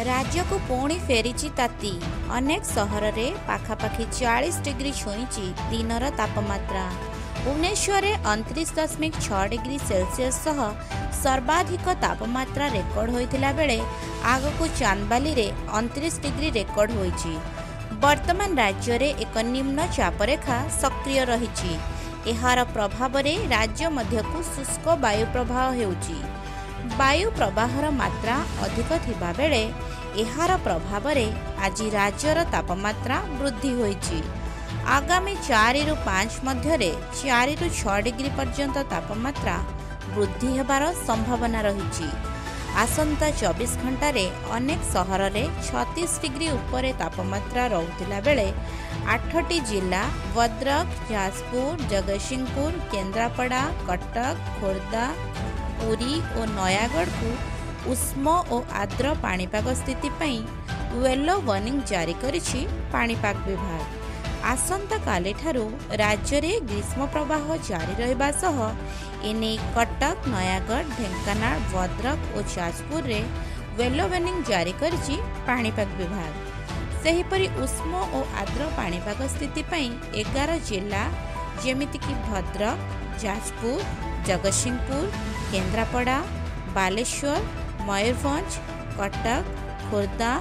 राज्य को पुणी फेरी ताती अनेक सहर में पाखापाखि 40 डिग्री छुईची दिनर तापमात्रा। भुवनेश्वर में 29.6 डिग्री सेल्सियस सह सर्वाधिक तापमात्रा रेकर्ड होइथिला बेले आगकू चांदबाली रे 29 डिग्री रेकर्ड होइची। वर्तमान राज्य रे एक निम्न चापरेखा सक्रिय रहिची। एहार प्रभाव रे राज्य मध्यकू शुष्क वायु प्रवाह हेउची। वायु प्रवाहर मात्रा अधिक थिबा बेले एहार प्रभाव रे आज राज्यर तापमात्रा वृद्धि होइची। आगामी 4 रु 5 मध्य 4 रु 6 डिग्री पर्यंत तापमात्रा वृद्धि हेबार संभावना रहिची। आसंता 24 घंटा रे अनेक सहर रे 36 डिग्री उपरे तापमात्रा रहुतिला बेले 8टी जिला भद्रक, जाजपुर, जगतसिंहपुर, केन्द्रापड़ा, कटक, खोर्धा, पुरी और नयागढ़ को उष्म और आर्द्र पाणीपाग स्थिति येलो वार्निंग जारी करिछि पाणीपाग विभाग। आसंता काली ठारू राज्य में ग्रीष्म प्रवाह जारी रहिबा सह एने कटक, नयागढ़, ढेंकानाल, भद्रक और जाजपुर रे येलो वार्निंग जारी करिछि पाणीपाग विभाग। सेहिपरि उष्म और आर्द्र पाणीपाग स्थिति 11 जिला जेमितिकि भद्रक, जाजपुर, जगतसिंहपुर, केन्द्रापड़ा, बालेश्वर, मयूरभंज, कटक, खोर्धा,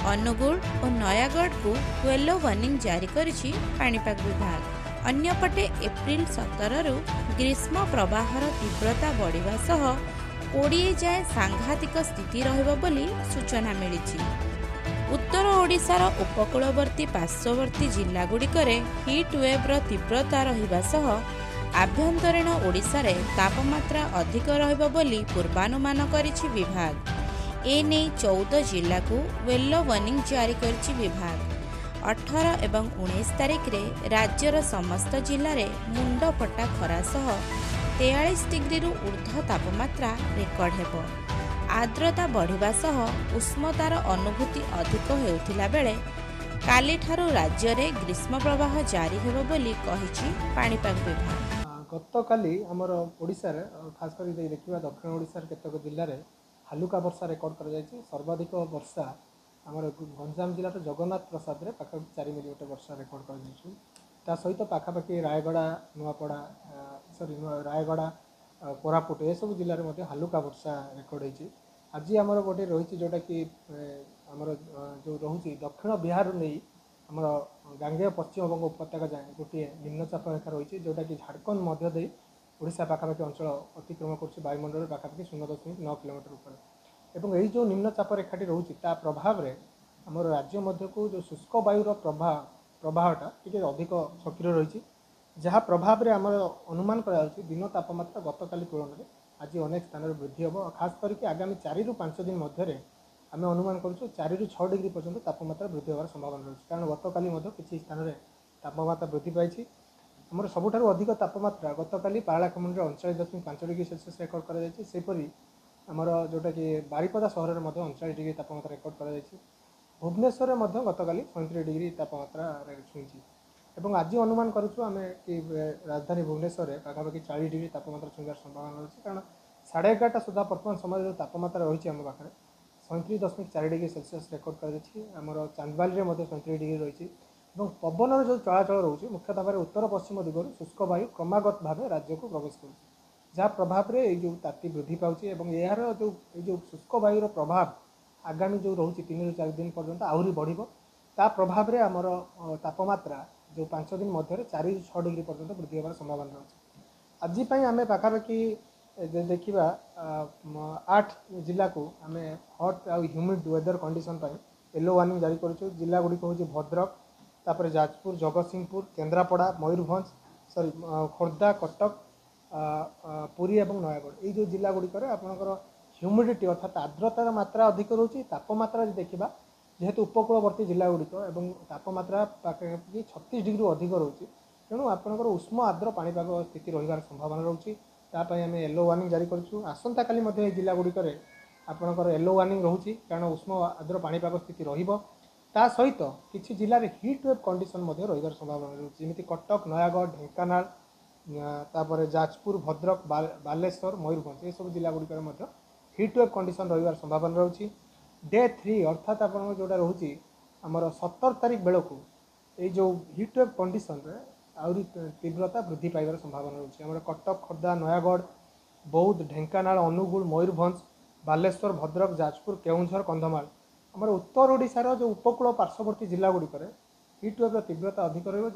अनुगुल और नयागढ़ को येलो वार्निंग जारी करिछि पाणीपाग विभाग। अन्यपटे एप्रिल 17 रु ग्रीष्म प्रवाहर तीव्रता बढ़िबा सह 20 जाए सांघातिक स्थिति रहिबो बोली सूचना मिलिछि। उत्तर ओडिशार उपकूलवर्ती पार्श्ववर्ती जिलागुड़िकरे हिट वेव्र तीव्रता रहिबा सह आभ्यंतरीण ओडिशा रे तापमात्रा अधिक रहिबो बोली पूर्वानुमान करिछि विभाग। एने 14 जिला को येलो वार्निंग जारी करिछि विभाग। 18 एवं 19 तारिख रे राज्यर समस्त जिले में मुंडफटा खरा सह 43 डिग्री रु ऊर्ध्व तापमात्रा रेकर्ड हेबो। आर्द्रता बढ़िबा सह उष्णतार अनुभूति अधिक हेउथिला बेले काली ठारू राज्य रे ग्रीष्म प्रवाह जारी हेबो बोली कहिछि पाणीपाग विभाग। गतकाली आमर ओडिशा रे खास कर देखिबा दक्षिण ओडिशा रे केतक जिल्ला रे हालुका वर्षा रेकर्ड कर जायछि। सर्वाधिक वर्षा आमर गंजाम जिला जगन्नाथ प्रसाद रे पाखापाखि 4 मिलीमीटर वर्षा रेकर्ड कर जायछि। ता सहित पाखापाखि रायगड़ा, नुआपड़ा, रायगड़ा, कोरापुट ए सब जिल्ला रे मध्ये हालुका वर्षा रेकर्ड होइछि। आज आमर गोटे रही जोटा कि आमर जो रोचे दक्षिण बिहार नहीं आमर गांगेय पश्चिम बंग उपत्यका जाए गोटे निम्नचाप रेखा रही जोटा कि झारखंड मध्य दे ओडिशा पाखापाखि अंचल अतिक्रम कर वायुमंडल पाखापाखि 0.9 किलोमीटर ऊपर एवं यही जो निम्नचाप रेखाटी रोचे ता प्रभाव में आम राज्य मध्य को जो शुष्क वायुर प्रभावटा टी अधिक सक्रिय रही जहाँ प्रभाव में आम अनुमान कर दिन तापमात्रा गतकाली तुलन में आज अनेक स्थान में वृद्धि हम। खास करके आगामी 4 रु 5 दिन मध्य आम अनुमान करूँ 4 रु 6 डिग्री पर्यंत तापमात्रा वृद्धि होवार संभावना रही कारण गतकाली किसी स्थान में तापमात्रा वृद्धि पाई। आमर सबुठारु अधिक तापमात्रा गतकाली पारलाखेमुंडी 39.5 डिग्री सेल्सियस रेकर्ड कर आमर जोटा कि बारिपदा सहर में 39 डिग्री तापमात्रा रेकर्ड कर भुवनेश्वर में गतकाली 37 डिग्री तापमात्रा छुई एवं आज अनुमान करूँ आम कि राजधानी भुवनेश्वर में पाखापाखि 40 डिग्री तापमात्रा छुईबार संभावना रही कारण 11:30 सुधा वर्तमान समय जो तापमात्रा रही आम पाखे 37.4 डिग्री सेल्सियस रेकर्ड कर चांदबाली में 37 डिग्री रही पवन जो चलाचल रोचे मुख्यतः भाव उत्तर पश्चिम दिगर शुष्क वायु क्रमागत भाव राज्य को प्रवेश कर जहाँ प्रभाव में जो ताती वृद्धि पाँच यार जो शुष्क वायुर प्रभाव आगामी जो रोचे 3 रु 4 दिन पर्यंत आहरी बढ़ ता प्रभाव में आमर तापमात्रा जो 5 दिन मध्य 4 रु 6 डिग्री पर्यंत वृद्धि होवार संभावना रही। आज आम पाखापाखि देखा 8 जिला को आम हट आ humid weather condition yellow warning जारी करूँ। जिला गुड़िक हूँ भद्रक, तापर जाजपुर, जगतसिंहपुर, केन्द्रापड़ा, मयूरभंज, सॉरी खोर्धा, कटक, पुरी और नयागढ़ ये जो जिला गुड़िक आपंकर ह्यूमिडिटी अर्थात आर्द्रतार मात्रा अधिक रोचे। तापमात्रा देखा जेहेतु उपकूलवर्ती जिला गुड़िक एवं तापमात्रा पाखापाखि 36 डिग्री अधिक रोचे तेणु आपंकर उष्म आर्द्र पाणीपाग स्थिति रही संभावना रोचे तापाई आम येलो वार्निंग जारी करूँ। आसंता काली जिला गुड़िक आपंकर येलो वार्निंग रोचे कारण उष्म आर्द्र पाणीपाग स्थिति रहिबो। ता सहित किसी जिले में हिट वेव कंडीशन रही संभावना रही जमी कटक, नयागढ़, ढेंकानाल, तापर जाजपुर, भद्रक, बालेश्वर, मयूरभंज ये सब जिला गुड़िक हिट वेव कंडीशन रही संभावना रही। डे 3 अर्थात आप जोटा रोचे आमर 17 तारीख बेलू ये जो हिट वेव कंडीशन रे आहरी तीव्रता वृद्धि पाइबार संभावना रही है। कटक खोर्धा नयागढ़ बौद्ध ढेंकानाल अनुगुल मयूरभंज बालेश्वर भद्रक जाजपुर केउंझर कंधमाल आमर उत्तर ओडिशार जो उपकूल पार्श्ववर्ती जिला गुड़िक हिट वेव तीव्रता अधिक रही